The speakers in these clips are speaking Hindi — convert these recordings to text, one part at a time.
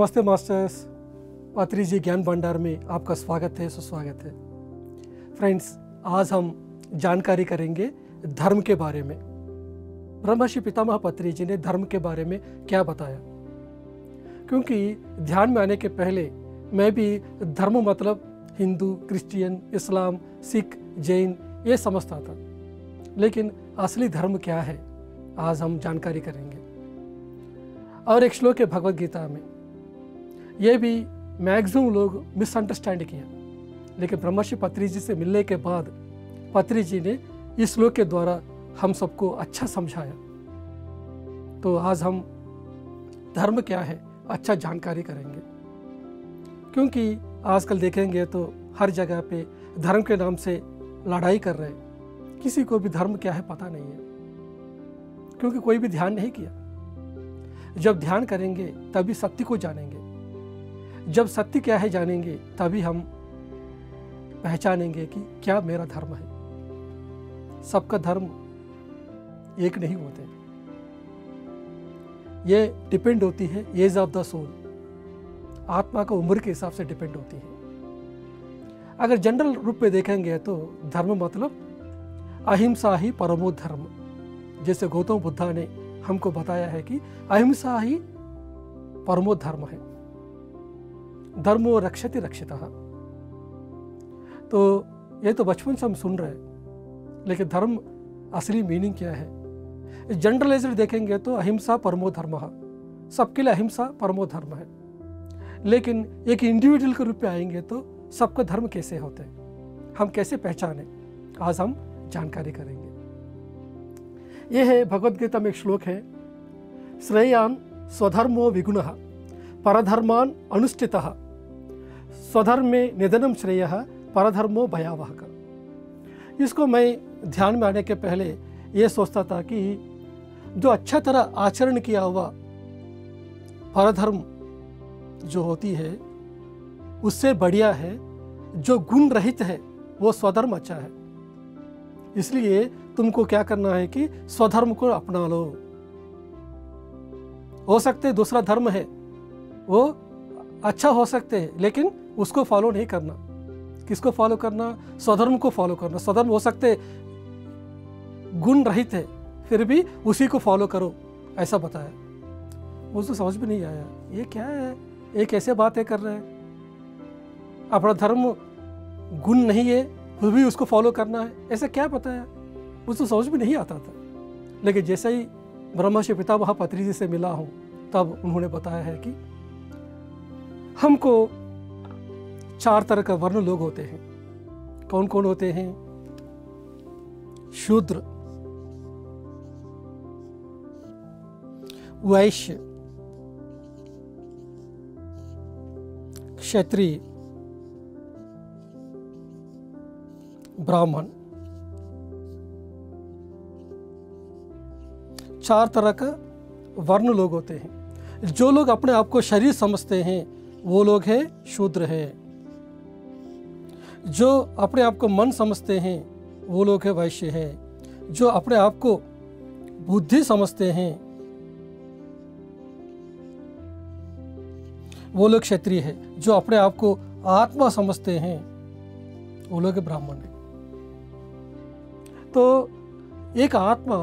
नमस्ते मास्टर्स, पत्री जी ज्ञान भंडार में आपका स्वागत है, सुस्वागत है। फ्रेंड्स, आज हम जानकारी करेंगे धर्म के बारे में। ब्रह्मर्षि पितामह पत्री जी ने धर्म के बारे में क्या बताया, क्योंकि ध्यान में आने के पहले मैं भी धर्म मतलब हिंदू, क्रिश्चियन, इस्लाम, सिख, जैन ये समझता था, लेकिन असली धर्म क्या है आज हम जानकारी करेंगे। और एक श्लोक है भगवद गीता में, यह भी मैक्सिमम लोग मिसअंडरस्टैंड किया, लेकिन ब्रह्मर्षि पत्री जी से मिलने के बाद पत्री जी ने इस श्लोक के द्वारा हम सबको अच्छा समझाया। तो आज हम धर्म क्या है अच्छा जानकारी करेंगे, क्योंकि आजकल देखेंगे तो हर जगह पे धर्म के नाम से लड़ाई कर रहे हैं। किसी को भी धर्म क्या है पता नहीं है, क्योंकि कोई भी ध्यान नहीं किया। जब ध्यान करेंगे तभी सत्य को जानेंगे, जब सत्य क्या है जानेंगे तभी हम पहचानेंगे कि क्या मेरा धर्म है। सबका धर्म एक नहीं होते, ये डिपेंड होती है एज ऑफ द सोल, आत्मा का उम्र के हिसाब से डिपेंड होती है। अगर जनरल रूप में देखेंगे तो धर्म मतलब अहिंसा ही परमो धर्म। जैसे गौतम बुद्धा ने हमको बताया है कि अहिंसा ही परमो धर्म है, धर्मो रक्षति रक्षितः। तो ये तो बचपन से हम सुन रहे हैं, लेकिन धर्म असली मीनिंग क्या है। जनरलाइज्ड देखेंगे तो अहिंसा परमो धर्म, सबके लिए अहिंसा परमो धर्म है, लेकिन एक इंडिविजुअल के रूप में आएंगे तो सबका धर्म कैसे होते हैं, हम कैसे पहचाने, आज हम जानकारी करेंगे। यह है भगवद गीता में एक श्लोक है, श्रेयान स्वधर्मो विगुणः परधर्मान अनुष्ठितः स्वधर्मे निधनम श्रेयः परधर्मो भयावहः। इसको मैं ध्यान में आने के पहले ये सोचता था कि जो अच्छा तरह आचरण किया हुआ परधर्म जो होती है उससे बढ़िया है जो गुण रहित है वो स्वधर्म अच्छा है। इसलिए तुमको क्या करना है कि स्वधर्म को अपना लो। हो सकते दूसरा धर्म है वो अच्छा हो सकते हैं, लेकिन उसको फॉलो नहीं करना। किसको फॉलो करना? स्वधर्म को फॉलो करना। स्वधर्म हो सकते गुण रहित है, फिर भी उसी को फॉलो करो, ऐसा बताया। मुझे तो समझ में नहीं आया ये क्या है, ये कैसे बातें कर रहे हैं। अपना धर्म गुण नहीं है फिर भी उसको फॉलो करना है, ऐसा क्या बताया, मुझे तो समझ में नहीं आता था। लेकिन जैसे ही ब्रह्मर्षि पितामह पत्री जी से मिला हूँ तब उन्होंने बताया है कि हमको 4 तरह का वर्ण लोग होते हैं। कौन कौन होते हैं? शूद्र, वैश्य, क्षत्रिय, ब्राह्मण। 4 तरह का वर्ण लोग होते हैं। जो लोग अपने आप को शरीर समझते हैं वो लोग हैं शूद्र हैं। जो अपने आप को मन समझते हैं वो लोग हैं वैश्य हैं। जो अपने आप को बुद्धि समझते हैं वो लोग क्षत्रिय हैं। जो अपने आप को आत्मा समझते हैं वो लोग ब्राह्मण हैं। तो एक आत्मा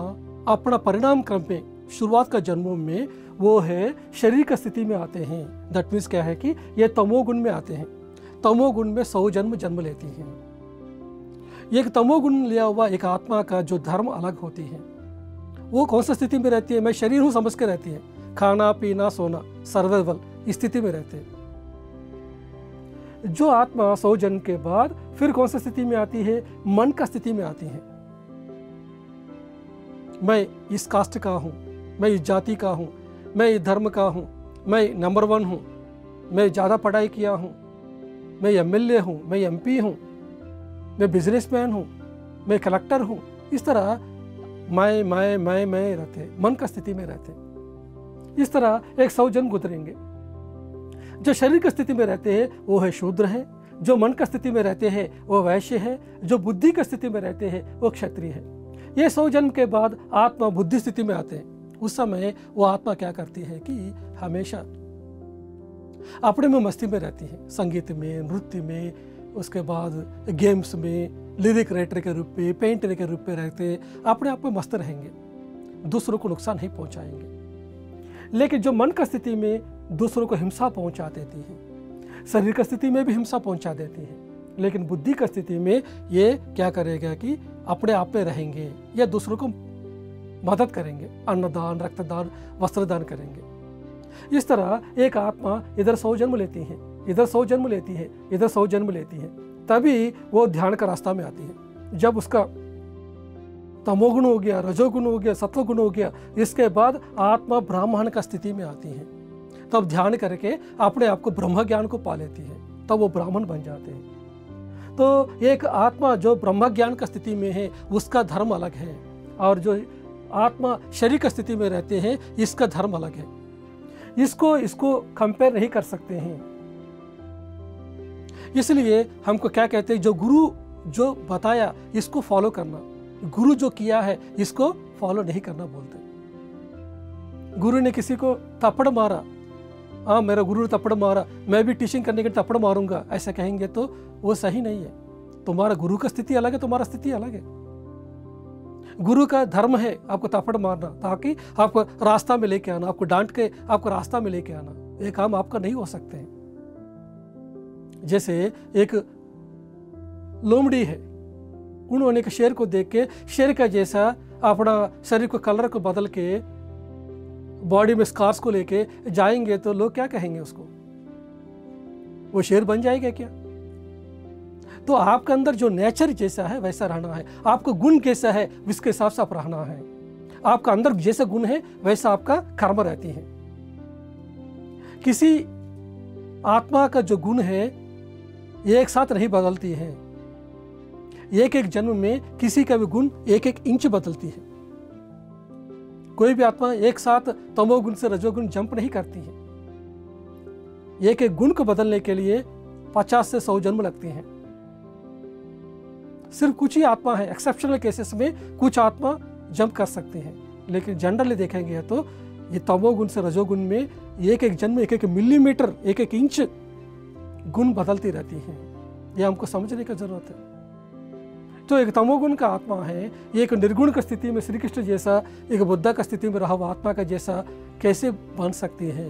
अपना परिणाम क्रम में शुरुआत का जन्मों में वो है शरीर की स्थिति में आते हैं। दैट मीन्स क्या है कि ये तमोगुण में आते हैं। तमोगुण में 100 जन्म लेती हैं। एक तमोगुण लिया हुआ एक आत्मा का जो धर्म अलग होती है, वो कौन सी स्थिति में रहती है? मैं शरीर हूँ समझ के रहती है, खाना पीना सोना सर्वाइवल स्थिति में रहते हैं। जो आत्मा 100 जन्म के बाद फिर कौन सी स्थिति में आती है? मन का स्थिति में आती है। मैं इस कास्ट का हूँ, मैं इस जाति का हूँ, मैं इस धर्म का हूँ, मैं नंबर 1 हूँ, मैं ज़्यादा पढ़ाई किया हूँ, मैं एमएलए हूँ, मैं एमपी हूँ, मैं बिजनेसमैन हूँ, मैं कलेक्टर हूँ। इस तरह मैं रहते, मन का स्थिति में रहते। इस तरह एक 100 जन्म गुजरेंगे। जो शरीर की स्थिति में रहते हैं वो है शूद्र है। जो मन का स्थिति में रहते हैं वो वैश्य है। जो बुद्धि की स्थिति में रहते हैं वो क्षत्रिय है। ये 100 जन्म के बाद आत्मा बुद्धि स्थिति में आते हैं। उस समय वो आत्मा क्या करती है कि हमेशा अपने में मस्ती में रहती हैं, संगीत में, नृत्य में, उसके बाद गेम्स में, लिरिक राइटर के रूप में, पेंटर के रूप में रहते, अपने आप में मस्त रहेंगे, दूसरों को नुकसान नहीं पहुंचाएंगे। लेकिन जो मन का स्थिति में दूसरों को हिंसा पहुंचा देती है, शरीर की स्थिति में भी हिंसा पहुंचा देती है, लेकिन बुद्धि की स्थिति में ये क्या करेगा कि अपने आप में रहेंगे या दूसरों को मदद करेंगे, अन्नदान, रक्तदान, वस्त्रदान करेंगे। इस तरह एक आत्मा इधर 100 जन्म लेती है, इधर 100 जन्म लेती है, इधर 100 जन्म लेती है, तभी वो ध्यान का रास्ता में आती है। जब उसका तमोगुण हो गया, रजोगुण हो गया, सत्वगुण हो गया, इसके बाद आत्मा ब्राह्मण का स्थिति में आती है, तब ध्यान करके अपने आप को ब्रह्म ज्ञान को पा लेती है, तब वो ब्राह्मण बन जाते हैं। तो एक आत्मा जो ब्रह्म ज्ञान का स्थिति में है उसका धर्म अलग है, और जो आत्मा शरीर की स्थिति में रहते हैं इसका धर्म अलग है। इसको कंपेयर नहीं कर सकते हैं। इसलिए हमको क्या कहते हैं, जो गुरु जो बताया इसको फॉलो करना, गुरु जो किया है इसको फॉलो नहीं करना बोलते। गुरु ने किसी को थप्पड़ मारा, हाँ मेरा गुरु ने थप्पड़ मारा, मैं भी टीचिंग करने के लिए थप्पड़ मारूंगा, ऐसा कहेंगे तो वो सही नहीं है। तुम्हारा गुरु का स्थिति अलग है, तुम्हारा स्थिति अलग है। गुरु का धर्म है आपको थप्पड़ मारना, ताकि आपको रास्ता में लेके आना, आपको डांट के आपको रास्ता में लेके आना। ये काम आपका नहीं हो सकते हैं। जैसे एक लोमड़ी है, उन्होंने एक शेर को देख के शेर का जैसा अपना शरीर को कलर को बदल के बॉडी में स्कार्स को लेके जाएंगे तो लोग क्या कहेंगे उसको, वो शेर बन जाएगा क्या? तो आपके अंदर जो नेचर जैसा है वैसा रहना है, आपका गुण कैसा है उसके हिसाब से आप रहना है। आपका अंदर जैसा गुण है वैसा आपका कर्म रहती है। किसी आत्मा का जो गुण है ये एक साथ नहीं बदलती है, एक एक जन्म में किसी का भी गुण एक एक इंच बदलती है। कोई भी आत्मा एक साथ तमोगुण से रजोगुण जंप नहीं करती है। एक एक गुण को बदलने के लिए 50 से 100 जन्म लगते हैं। सिर्फ कुछ ही आत्मा है, एक्सेप्शनल केसेस में कुछ आत्मा जंप कर सकते हैं, लेकिन जनरली देखेंगे तो ये तमोगुण से रजोगुण में एक एक जन्म, एक एक मिलीमीटर, एक एक इंच गुण बदलती रहती है। ये हमको समझने की जरूरत है। तो एक तमोगुण का आत्मा है, एक निर्गुण की स्थिति में श्री कृष्ण जैसा, एक बुद्धा की स्थिति में रहा हुआ आत्मा का जैसा कैसे बन सकती है?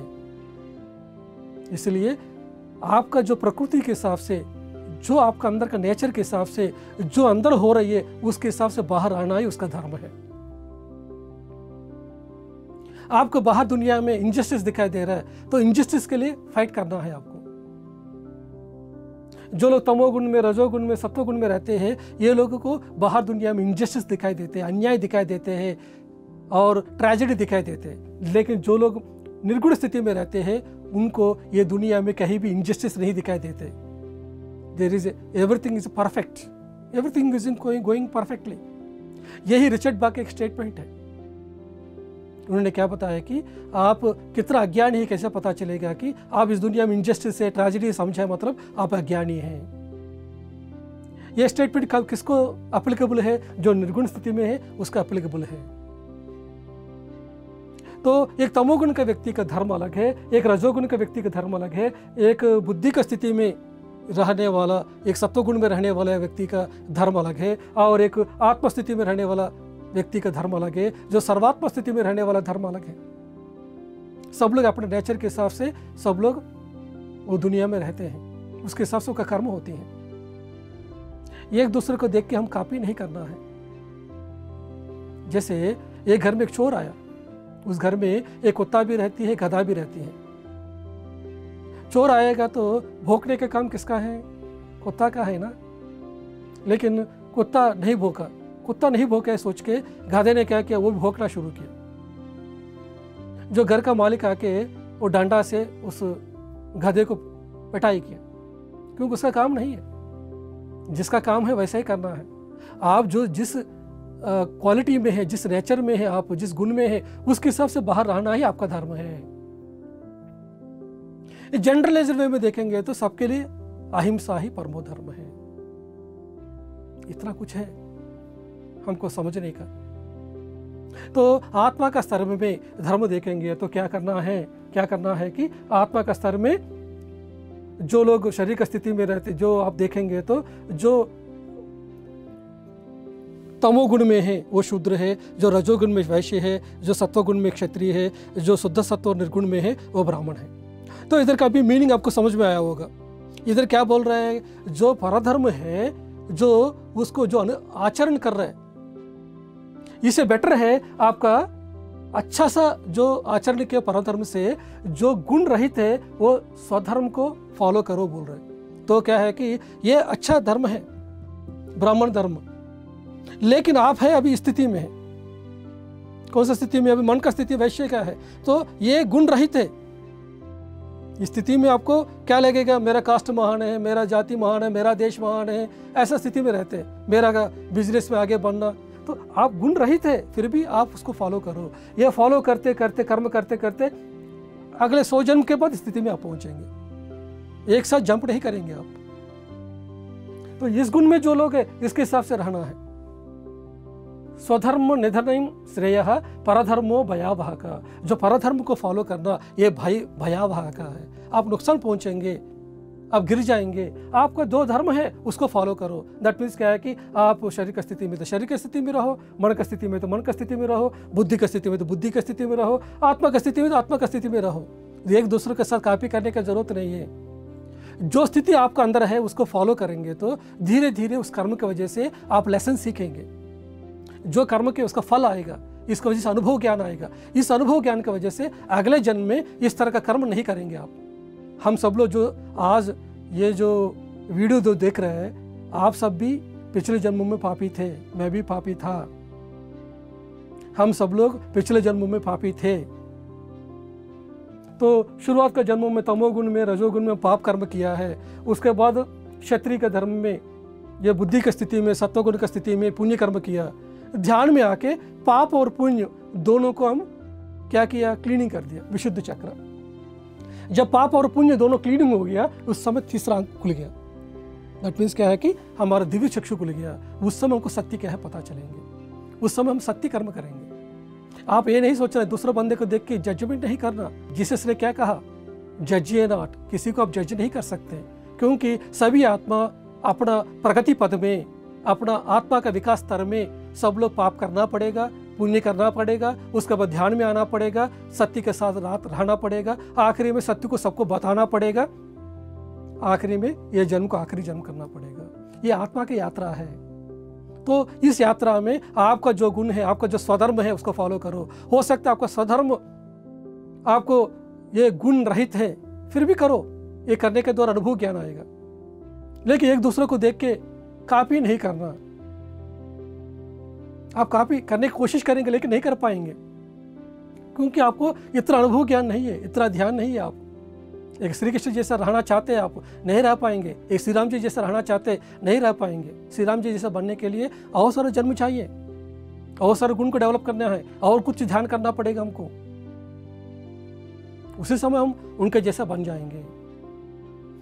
इसलिए आपका जो प्रकृति के हिसाब से, जो आपका अंदर का नेचर के हिसाब से, जो अंदर हो रही है उसके हिसाब से बाहर आना ही उसका धर्म है। आपको बाहर दुनिया में इनजस्टिस दिखाई दे रहा है तो इनजस्टिस के लिए फाइट करना है आपको। जो लोग तमोगुण में, रजोगुण में, सत्वगुण में रहते हैं, ये लोगों को बाहर दुनिया में इनजस्टिस दिखाई देते हैं, अन्याय दिखाई देते हैं और ट्रेजेडी दिखाई देते हैं। लेकिन जो लोग निर्गुण स्थिति में रहते हैं उनको ये दुनिया में कहीं भी इनजस्टिस नहीं दिखाई देते। There is everything is perfect, everything is going perfectly. यही रिचर्ड बा का एक स्टेटमेंट है। उन्होंने क्या बताया कि आप कितना अज्ञानी है कैसे पता चलेगा कि आप इस दुनिया में इनजस्टिस है, ट्रेजेडी समझे मतलब आप अज्ञानी हैं। यह स्टेटमेंट किसको एप्लीकेबल है? जो निर्गुण स्थिति में है उसका एप्लीकेबल है। तो एक तमोगुण का व्यक्ति का धर्म अलग है, एक रजोगुण का व्यक्ति का धर्म अलग है, एक बुद्धि का स्थिति में रहने वाला, एक सत्वगुण में रहने वाला व्यक्ति का धर्म अलग है, और एक आत्म स्थिति में रहने वाला व्यक्ति का धर्म अलग है, जो सर्वात्म स्थिति में रहने वाला धर्म अलग है। सब लोग अपने नेचर के हिसाब से सब लोग वो दुनिया में रहते हैं, उसके हिसाब से उसका कर्म होती है। एक दूसरे को देख के हम कॉपी नहीं करना है। जैसे एक घर में एक चोर आया, उस घर में एक कुत्ता भी रहती है, गधा भी रहती है। चोर आएगा तो भौंकने का काम किसका है? कुत्ता का है ना। लेकिन कुत्ता नहीं भौंका, कुत्ता नहीं भौंका सोच के गधे ने क्या किया, वो भी भौंकना शुरू किया। जो घर का मालिक आके वो डंडा से उस गधे को पिटाई किया, क्योंकि उसका काम नहीं है। जिसका काम है वैसा ही करना है। आप जो जिस क्वालिटी में है, जिस नेचर में है, आप जिस गुण में है, उसके हिसाब से बाहर रहना ही आपका धर्म है। जनरलाइज्ड वे में देखेंगे तो सबके लिए अहिंसा ही परमो धर्म है। इतना कुछ है हमको समझने का। तो आत्मा का स्तर में धर्म देखेंगे तो क्या करना है? क्या करना है कि आत्मा का स्तर में जो लोग शरीर की स्थिति में रहते, जो आप देखेंगे तो जो तमोगुण में है वो शूद्र है, जो रजोगुण में वैश्य है, जो सत्वगुण में क्षत्रिय है, जो शुद्ध सत्व और निर्गुण में है वो ब्राह्मण है। तो इधर का भी मीनिंग आपको समझ में आया होगा। इधर क्या बोल रहे हैं, जो परधर्म है, जो उसको जो आचरण कर रहे हैं, इससे बेटर है आपका अच्छा सा जो आचरण किया परधर्म से, जो गुण रहित है वो स्वधर्म को फॉलो करो बोल रहे। तो क्या है कि ये अच्छा धर्म है, ब्राह्मण धर्म। लेकिन आप है अभी स्थिति में है, कौन सा स्थिति में, अभी मन का स्थिति वैश्य का है, तो ये गुण रहित है। इस स्थिति में आपको क्या लगेगा, मेरा कास्ट महान है, मेरा जाति महान है, मेरा देश महान है, ऐसा स्थिति में रहते हैं, मेरा बिजनेस में आगे बढ़ना। तो आप गुण रहित है, फिर भी आप उसको फॉलो करो। ये फॉलो करते करते, कर्म करते करते अगले 100 जन्म के बाद स्थिति में आप पहुंचेंगे, एक साथ जंप नहीं करेंगे आप। तो इस गुण में जो लोग है इसके हिसाब से रहना है। स्वधर्म निधनम श्रेयः परधर्मो भयावह का, जो परधर्म को फॉलो करना ये भयावह का है। आप नुकसान पहुंचेंगे, आप गिर जाएंगे। आपका जो धर्म है उसको फॉलो करो। दैट मीन्स क्या है कि आप शरीर की स्थिति में तो शरीर की स्थिति में रहो, मन की स्थिति में तो मन की स्थिति में रहो, बुद्धि की स्थिति में तो बुद्धि की स्थिति में रहो, आत्मा की स्थिति में तो आत्मा की स्थिति में रहो। एक दूसरे के साथ कॉपी करने की जरूरत नहीं है। जो स्थिति आपका अंदर है उसको फॉलो करेंगे तो धीरे धीरे उस कर्म की वजह से आप लेसन सीखेंगे। जो कर्म के उसका फल आएगा, इसकी वजह से अनुभव ज्ञान आएगा। इस अनुभव ज्ञान की वजह से अगले जन्म में इस तरह का कर्म नहीं करेंगे आप। हम सब लोग जो आज ये जो वीडियो जो देख रहे हैं, आप सब भी पिछले जन्मों में पापी थे, मैं भी पापी था। हम सब लोग पिछले जन्मों में पापी थे। तो शुरुआत के जन्मों में तमोगुण में, रजोगुण में पाप कर्म किया है। उसके बाद क्षत्रिय के धर्म में, ये बुद्धि की स्थिति में, सत्वगुण की स्थिति में पुण्य कर्म किया। ध्यान में आके पाप और पुण्य दोनों को हम क्या किया, क्लीनिंग कर दिया, विशुद्ध चक्र। जब पाप और पुण्य दोनों क्लीनिंग हो गया, उस समय तीसरा अंक खुल गया। दैट मीन्स क्या है कि हमारा दिव्य चक्षु खुल गया। उस समय हमको सत्य क्या है पता चलेंगे। उस समय हम सत्य कर्म करेंगे। आप ये नहीं सोच रहे दूसरे बंदे को देख के जजमेंट नहीं करना। जीसस ने क्या कहा, जजिए नॉट, किसी को आप जज नहीं कर सकते, क्योंकि सभी आत्मा अपना प्रगति पद में, अपना आत्मा का विकास स्तर में सब लोग पाप करना पड़ेगा, पुण्य करना पड़ेगा, उसके बाद ध्यान में आना पड़ेगा, सत्य के साथ रात रहना पड़ेगा, आखिरी में सत्य को सबको बताना पड़ेगा, आखिरी में यह जन्म को आखिरी जन्म करना पड़ेगा। ये आत्मा की यात्रा है। तो इस यात्रा में आपका जो गुण है, आपका जो स्वधर्म है उसको फॉलो करो। हो सकता है आपका स्वधर्म आपको ये गुण रहित है, फिर भी करो। ये करने के द्वारा अनुभव ज्ञान आएगा। लेकिन एक दूसरे को देख के कॉपी नहीं करना। आप कॉपी करने की कोशिश करेंगे लेकिन नहीं कर पाएंगे, क्योंकि आपको इतना अनुभव ज्ञान नहीं है, इतना ध्यान नहीं है। आप एक श्री कृष्ण जैसा रहना चाहते हैं, आप नहीं रह पाएंगे। एक श्री राम जी जैसा रहना चाहते नहीं रह पाएंगे। श्री राम जी जैसा बनने के लिए और सारे जन्म चाहिए, और सारे गुण को डेवलप करना है, और कुछ ध्यान करना पड़ेगा हमको। उसी समय हम उनके जैसा बन जाएंगे।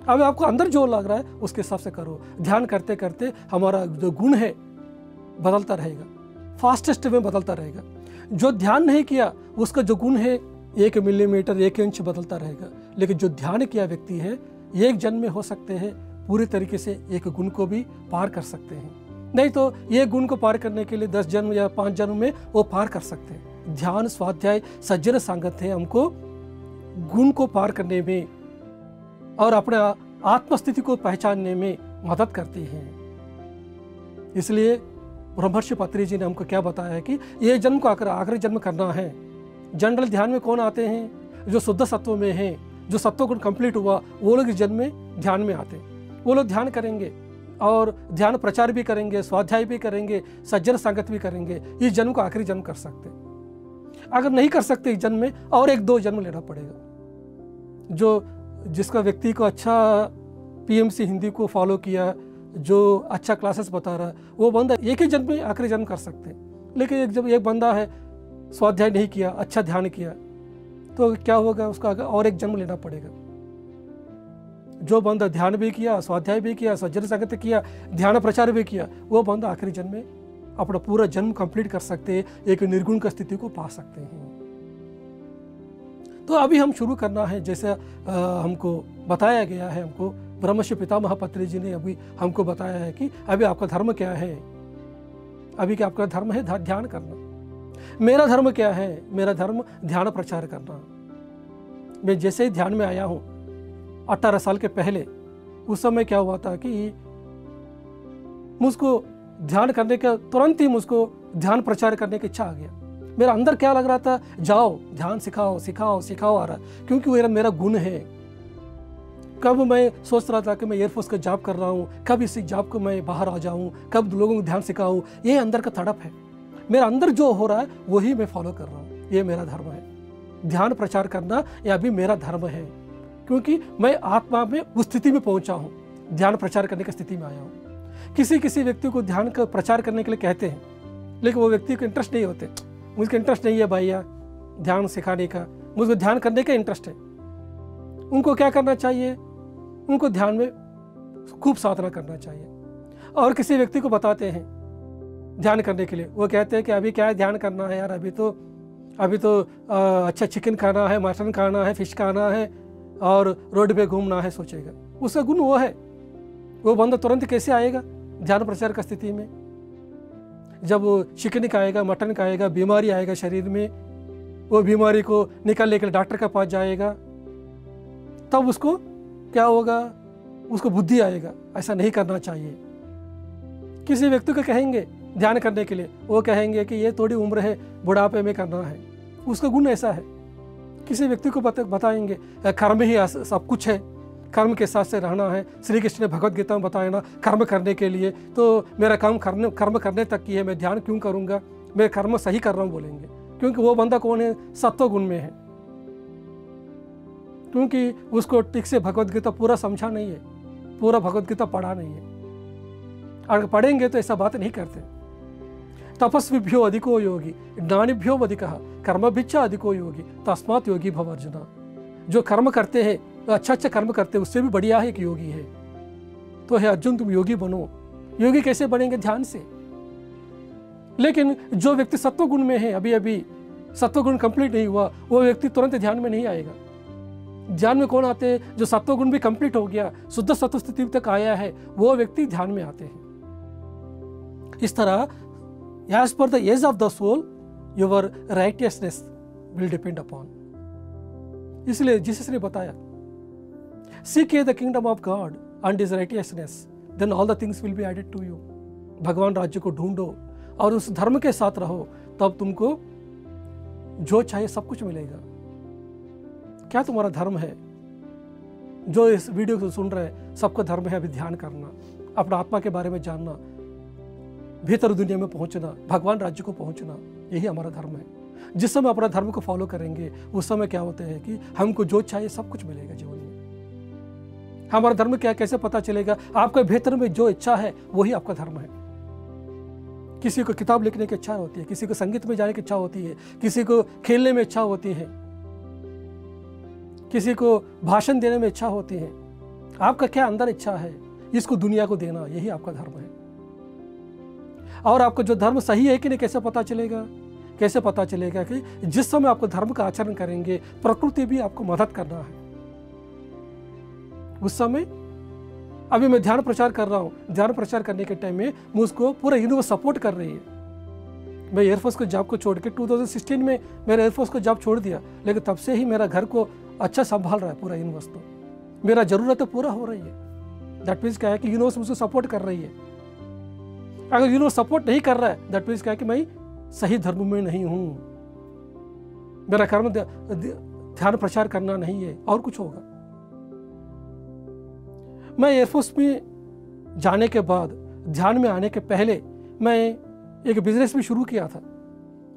अब आपको अंदर जो लग रहा है उसके हिसाब से करो। ध्यान करते करते हमारा जो गुण है बदलता रहेगा, फास्टेस्ट में बदलता रहेगा। जो ध्यान नहीं किया उसका जो गुण है 1 मिलीमीटर 1 इंच बदलता रहेगा। लेकिन जो ध्यान किया व्यक्ति है, एक जन्म में हो सकते हैं पूरी तरीके से एक गुण को भी पार कर सकते हैं। नहीं तो एक गुण को पार करने के लिए 10 जन्म या 5 जन्म में वो पार कर सकते हैं। ध्यान, स्वाध्याय, सज्जन संगत है हमको गुण को पार करने में और अपने आत्मस्थिति को पहचानने में मदद करती है। इसलिए ब्रह्मर्षि पत्री जी ने हमको क्या बताया है कि ये जन्म को आखिरी जन्म करना है। जनरल ध्यान में कौन आते हैं? जो शुद्ध सत्व में हैं, जो सत्व गुण कंप्लीट हुआ वो लोग इस जन्म में ध्यान में आते हैं। वो लोग ध्यान करेंगे और ध्यान प्रचार भी करेंगे, स्वाध्याय भी करेंगे, सज्जन संगत भी करेंगे। इस जन्म को आखिरी जन्म कर सकते। अगर नहीं कर सकते इस जन्म में, और 1-2 जन्म लेना पड़ेगा। जो जिसका व्यक्ति को अच्छा PMC हिंदी को फॉलो किया, जो अच्छा क्लासेस बता रहा है, वो बंदा एक ही जन्म में आखिरी जन्म कर सकते हैं। लेकिन जब एक बंदा है स्वाध्याय नहीं किया, अच्छा ध्यान किया, तो क्या होगा, उसका और 1 जन्म लेना पड़ेगा। जो बंदा ध्यान भी किया, स्वाध्याय भी किया, सज्जन संगत किया, ध्यान प्रचार भी किया, वो बंदा आखिरी जन्म में अपना पूरा जन्म कंप्लीट कर सकते हैं, एक निर्गुण की स्थिति को पा सकते हैं। तो अभी हम शुरू करना है, जैसे हमको बताया गया है हमको, ब्रह्मर्षि पितामह पत्री जी ने अभी हमको बताया है कि अभी आपका धर्म क्या है। अभी क्या आपका धर्म है ध्यान करना। मेरा धर्म क्या है? मेरा धर्म ध्यान प्रचार करना। मैं जैसे ही ध्यान में आया हूँ 18 साल के पहले, उस समय क्या हुआ था कि मुझको ध्यान करने का तुरंत ही मुझको ध्यान प्रचार करने की इच्छा आ गया। मेरा अंदर क्या लग रहा था, जाओ ध्यान सिखाओ सिखाओ सिखाओ आ रहा, क्योंकि वो मेरा गुण है। कब मैं सोच रहा था कि मैं एयरफोर्स का जॉब कर रहा हूँ, कब इसी जॉब को मैं बाहर आ जाऊँ, कब लोगों को ध्यान सिखाऊँ। ये अंदर का तड़प है। मेरा अंदर जो हो रहा है वही मैं फॉलो कर रहा हूँ। ये मेरा धर्म है, ध्यान प्रचार करना। यह भी मेरा धर्म है, क्योंकि मैं आत्मा में उस स्थिति में पहुंचा हूँ, ध्यान प्रचार करने की स्थिति में आया हूँ। किसी व्यक्ति को ध्यान का प्रचार करने के लिए कहते हैं, लेकिन वो व्यक्ति को इंटरेस्ट नहीं होते। मुझको इंटरेस्ट नहीं है भैया ध्यान सिखाने का, मुझको ध्यान करने का इंटरेस्ट है। उनको क्या करना चाहिए? उनको ध्यान में खूब साधना करना चाहिए। और किसी व्यक्ति को बताते हैं ध्यान करने के लिए, वो कहते हैं कि अभी क्या ध्यान करना है यार, अभी तो अच्छा चिकन खाना है, मटन खाना है, फिश खाना है और रोड पे घूमना है। सोचेगा उसका गुण वो है, वो बंदा तुरंत कैसे आएगा ध्यान प्रचार का स्थिति में? जब वो चिकन खाएगा, मटन खाएगा, बीमारी आएगा शरीर में, वो बीमारी को निकालने के लिए डॉक्टर के पास जाएगा, तब उसको क्या होगा? उसको बुद्धि आएगा, ऐसा नहीं करना चाहिए। किसी व्यक्ति को कहेंगे ध्यान करने के लिए, वो कहेंगे कि ये थोड़ी उम्र है, बुढ़ापे में करना है। उसका गुण ऐसा है। किसी व्यक्ति को बताएंगे कर्म ही सब कुछ है, कर्म के साथ से रहना है। श्री कृष्ण ने भगवद गीता में बताया ना, कर्म करने के लिए, तो मेरा काम कर्म करने तक की है, मैं ध्यान क्यों करूँगा? मैं कर्म सही कर रहा हूँ बोलेंगे, क्योंकि वो बंदा कौन है? सत्व गुण में है, क्योंकि उसको ठीक से भगवद गीता पूरा समझा नहीं है, पूरा भगवद गीता पढ़ा नहीं है। अगर पढ़ेंगे तो ऐसा बात नहीं करते। तपस्विभ्यो अधिको योगी ज्ञानिभ्यो अधिकः कर्मभिच्चा अधिको योगी तस्मात् योगी भव अर्जुना। जो कर्म करते हैं, अच्छा कर्म करते हैं, उससे भी बढ़िया है कि योगी है। तो है अर्जुन, तुम योगी बनो। योगी कैसे बनेंगे? ध्यान से। लेकिन जो व्यक्ति सत्वगुण में है, अभी सत्वगुण कंप्लीट नहीं हुआ, वो व्यक्ति तुरंत ध्यान में नहीं आएगा। ध्यान में कौन आते हैं? जो सत्वगुण भी कंप्लीट हो गया, शुद्ध सत्व स्थिति तक आया है, वो व्यक्ति ध्यान में आते हैं। इस तरह as per the age of the soul, your righteousness will depend upon. इसलिए जीसस ने बताया, seek ye the kingdom of God and his righteousness, then all the things will be added to you. भगवान राज्य को ढूंढो और उस धर्म के साथ रहो, तब तुमको जो चाहिए सब कुछ मिलेगा। क्या तुम्हारा धर्म है? जो इस वीडियो को सुन रहे हैं, सबका धर्म है अभी ध्यान करना, अपना आत्मा के बारे में जानना, भीतर दुनिया में पहुंचना, भगवान राज्य को पहुंचना। यही हमारा धर्म है। जिस समय अपना धर्म को फॉलो करेंगे, उस समय क्या होता है कि हमको जो चाहिए सब कुछ मिलेगा जीवन में। हमारा धर्म क्या, कैसे पता चलेगा? आपके भीतर में जो इच्छा है वही आपका धर्म है। किसी को किताब लिखने की इच्छा होती है, किसी को संगीत में जाने की इच्छा होती है, किसी को खेलने में इच्छा होती है, किसी को भाषण देने में इच्छा होती है। आपका क्या अंदर इच्छा है, इसको दुनिया को देना, यही आपका धर्म है। और आपको जो धर्म सही है कि नहीं कैसे पता चलेगा? कैसे पता चलेगा कि जिस समय आपको धर्म का आचरण करेंगे, प्रकृति भी आपको मदद करना है। उस समय अभी मैं ध्यान प्रचार कर रहा हूँ, ध्यान प्रचार करने के टाइम में मुझको पूरा यूनिवर्स सपोर्ट कर रही है। मैं एयरफोर्स को जॉब को छोड़ के 2016 में मेरा एयरफोर्स को जॉब छोड़ दिया, लेकिन तब से ही मेरा घर को अच्छा संभाल रहा है पूरा यूनिवर्स। तो मेरा जरूरत पूरा हो रही है। दैट मीन्स क्या है कि यूनिवर्स मुझको सपोर्ट कर रही है। अगर यूनिवर्स सपोर्ट नहीं कर रहा है, दैट मीन्स क्या है कि मैं सही धर्म में नहीं हूं, मेरा कर्म ध्यान प्रचार करना नहीं है, और कुछ होगा। मैं एयरफोर्स में जाने के बाद, ध्यान में आने के पहले मैं एक बिजनेस भी शुरू किया था,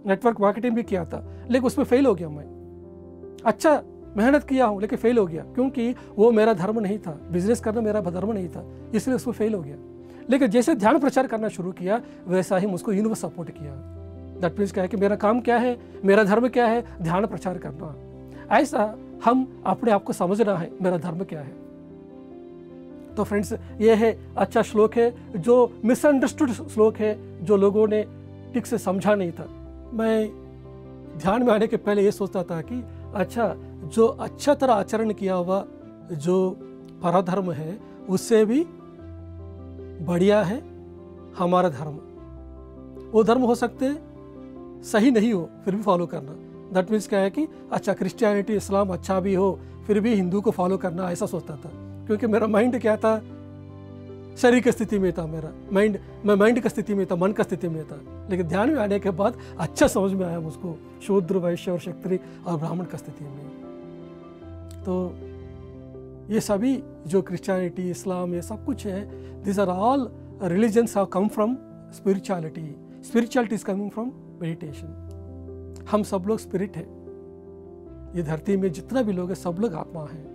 नेटवर्क मार्केटिंग भी किया था, लेकिन उसमें फेल हो गया। मैं अच्छा मेहनत किया हूं लेकिन फेल हो गया, क्योंकि वो मेरा धर्म नहीं था। बिजनेस करना मेरा धर्म नहीं था, इसलिए उसमें फेल हो गया। लेकिन जैसे ध्यान प्रचार करना शुरू किया, वैसा ही मुझको यूनिवर्स सपोर्ट किया। दैट मीन्स क्या है कि मेरा काम क्या है, मेरा धर्म क्या है? ध्यान प्रचार करना। ऐसा हम अपने आप को समझना है, मेरा धर्म क्या है। तो फ्रेंड्स, ये है अच्छा श्लोक है, जो मिसअंडरस्टूड श्लोक है, जो लोगों ने ठीक से समझा नहीं था। मैं ध्यान में आने के पहले ये सोचता था कि अच्छा, जो अच्छा तरह आचरण किया हुआ जो परधर्म है उससे भी बढ़िया है हमारा धर्म। वो धर्म हो सकते सही नहीं हो फिर भी फॉलो करना। दैट मीन्स क्या है कि अच्छा क्रिश्चियनिटी इस्लाम अच्छा भी हो फिर भी हिंदू को फॉलो करना, ऐसा सोचता था। क्योंकि मेरा माइंड क्या था, शरीर की स्थिति में था, मेरा माइंड, मैं माइंड की स्थिति में था, मन की स्थिति में था। लेकिन ध्यान में आने के बाद अच्छा समझ में आया मुझको, शूद्र वैश्य और क्षत्रिय और ब्राह्मण की स्थिति में। तो ये सभी जो क्रिश्चियनिटी इस्लाम ये सब कुछ है, this are all religions have come from spirituality. Spirituality is coming from meditation. हम सब लोग स्पिरिट है। ये धरती में जितना भी लोग हैं सब लोग आत्मा हैं।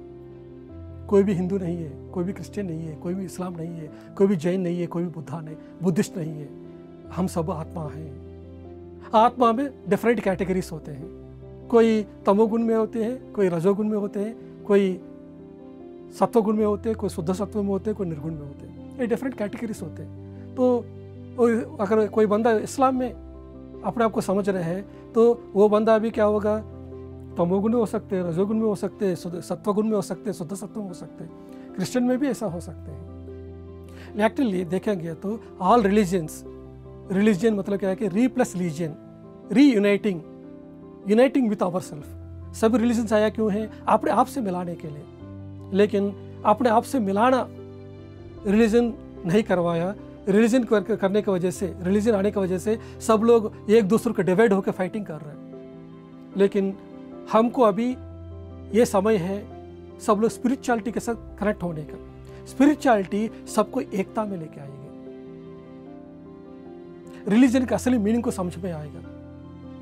कोई भी हिंदू नहीं है, कोई भी क्रिश्चियन नहीं है, कोई भी इस्लाम नहीं है, कोई भी जैन नहीं है, कोई भी बुद्धा नहीं, बुद्धिस्ट नहीं है। हम सब आत्मा हैं। आत्मा में डिफरेंट कैटेगरीज होते हैं। कोई तमोगुण में होते हैं, कोई रजोगुण में होते हैं, कोई सत्वगुण में होते हैं, कोई शुद्ध सत्व में होते हैं, कोई निर्गुण में होते हैं। ये डिफरेंट कैटेगरीज होते हैं। तो अगर कोई बंदा इस्लाम में अपने आप को समझ रहे हैं तो वो बंदा भी क्या होगा, तमोगुण में हो सकते हैं, रजोगुण में हो सकते हैं, सत्वगुण में हो सकते हैं, शुद्ध सत्व में हो सकते हैं। क्रिश्चियन में भी ऐसा हो सकते हैं। एक्चुअली देखेंगे तो ऑल रिलीजन्स, रिलीजन मतलब क्या है कि re plus legion, reuniting, uniting with our self. सब रिलीजन्स आया क्यों है, अपने आप से मिलाने के लिए। लेकिन अपने आप से मिलाना रिलीजन नहीं करवाया। रिलीजन करने की वजह से, रिलीजन आने की वजह से सब लोग एक दूसरे को डिवाइड होकर फाइटिंग कर रहे हैं। लेकिन हमको अभी ये समय है सब लोग स्पिरिचुअलिटी के साथ कनेक्ट होने का। स्पिरिचुअलिटी सबको एकता में लेके आएगी। रिलीजन का असली मीनिंग को समझ में आएगा।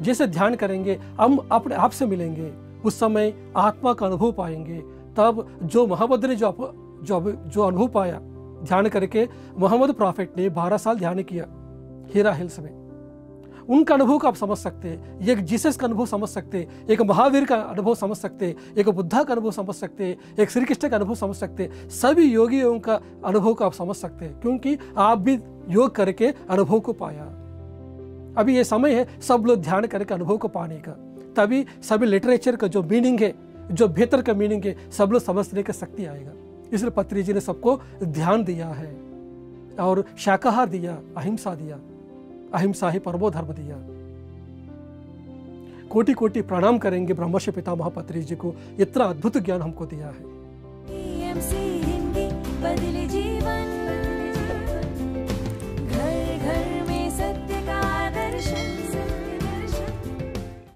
जैसे ध्यान करेंगे हम अपने आप से मिलेंगे, उस समय आत्मा का अनुभव पाएंगे। तब जो मोहम्मद ने जो अनुभव पाया ध्यान करके, मोहम्मद प्रॉफिट ने 12 साल ध्यान किया हीरा हिल्स में, उनका अनुभव को आप समझ सकते हैं। एक जीसस का अनुभव समझ सकते हैं, एक महावीर का अनुभव समझ सकते हैं, एक बुद्धा का अनुभव समझ सकते हैं, एक श्री कृष्ण का अनुभव समझ सकते हैं। सभी योगियों का अनुभव को आप समझ सकते हैं, क्योंकि आप भी योग करके अनुभव को पाया। अभी ये समय है सब लोग ध्यान करके अनुभव को पाने का। तभी सभी लिटरेचर का जो मीनिंग है, जो बेहतर का मीनिंग है, सब लोग समझने की शक्ति आएगा। इसलिए पत्री जी ने सबको ध्यान दिया है और शाकाहार दिया, अहिंसा दिया, अहिंसा ही परमो धर्म दिया। कोटि कोटि प्रणाम करेंगे ब्रह्मर्षि पितामह पत्री जी को, इतना अद्भुत ज्ञान हमको दिया है।